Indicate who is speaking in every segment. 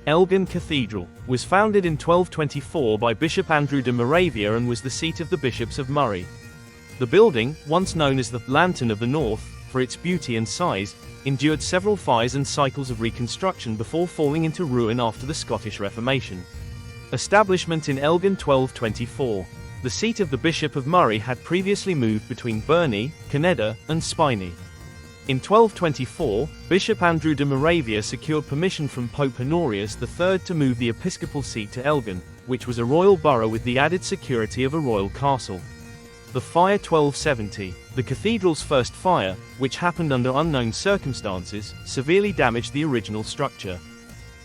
Speaker 1: Elgin Cathedral was founded in 1224 by Bishop Andrew de Moravia and was the seat of the bishops of Moray. The building, once known as the Lantern of the North, for its beauty and size, endured several fires and cycles of reconstruction before falling into ruin after the Scottish Reformation. Establishment in Elgin 1224. The seat of the Bishop of Moray had previously moved between Burney, Caneda, and Spiney. In 1224, Bishop Andrew de Moravia secured permission from Pope Honorius III to move the episcopal seat to Elgin, which was a royal borough with the added security of a royal castle. The fire 1270. The cathedral's first fire, which happened under unknown circumstances, severely damaged the original structure.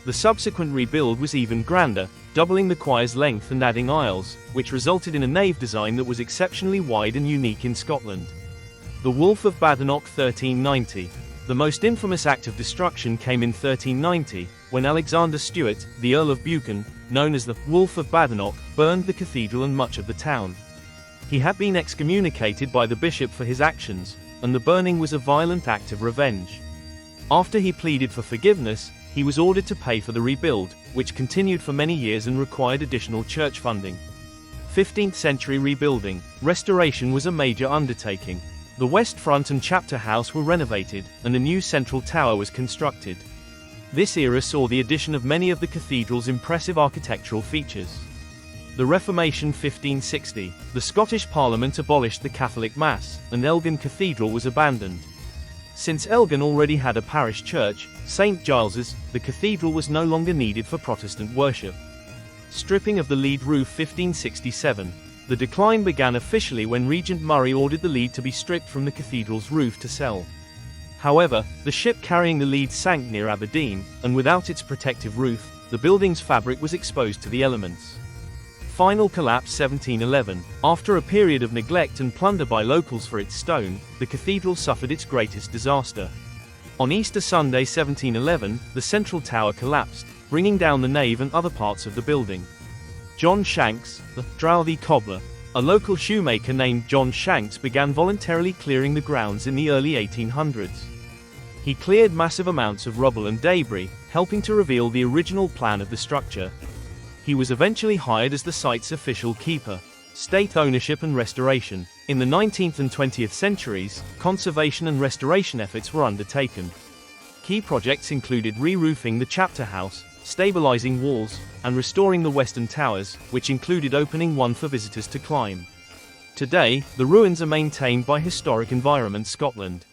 Speaker 1: The subsequent rebuild was even grander, doubling the choir's length and adding aisles, which resulted in a nave design that was exceptionally wide and unique in Scotland. The Wolf of Badenoch 1390. The most infamous act of destruction came in 1390, when Alexander Stewart, the Earl of Buchan, known as the Wolf of Badenoch, burned the cathedral and much of the town. He had been excommunicated by the bishop for his actions, and the burning was a violent act of revenge. After he pleaded for forgiveness, he was ordered to pay for the rebuild, which continued for many years and required additional church funding. 15th century rebuilding. Restoration was a major undertaking. The west front and chapter house were renovated, and a new central tower was constructed. This era saw the addition of many of the cathedral's impressive architectural features. The Reformation 1560. The Scottish Parliament abolished the Catholic Mass, and Elgin Cathedral was abandoned. Since Elgin already had a parish church, St. Giles's, the cathedral was no longer needed for Protestant worship. Stripping of the lead roof 1567. The decline began officially when Regent Murray ordered the lead to be stripped from the cathedral's roof to sell. However, the ship carrying the lead sank near Aberdeen, and without its protective roof, the building's fabric was exposed to the elements. Final collapse 1711. After a period of neglect and plunder by locals for its stone, the cathedral suffered its greatest disaster. On Easter Sunday 1711, the central tower collapsed, bringing down the nave and other parts of the building. John Shanks, the drouthy cobbler, a local shoemaker named John Shanks, began voluntarily clearing the grounds in the early 1800s. He cleared massive amounts of rubble and debris, helping to reveal the original plan of the structure. He was eventually hired as the site's official keeper. State ownership and restoration. In the 19th and 20th centuries, conservation and restoration efforts were undertaken. Key projects included re-roofing the chapter house, stabilizing walls, and restoring the western towers, which included opening one for visitors to climb. Today, the ruins are maintained by Historic Environment Scotland.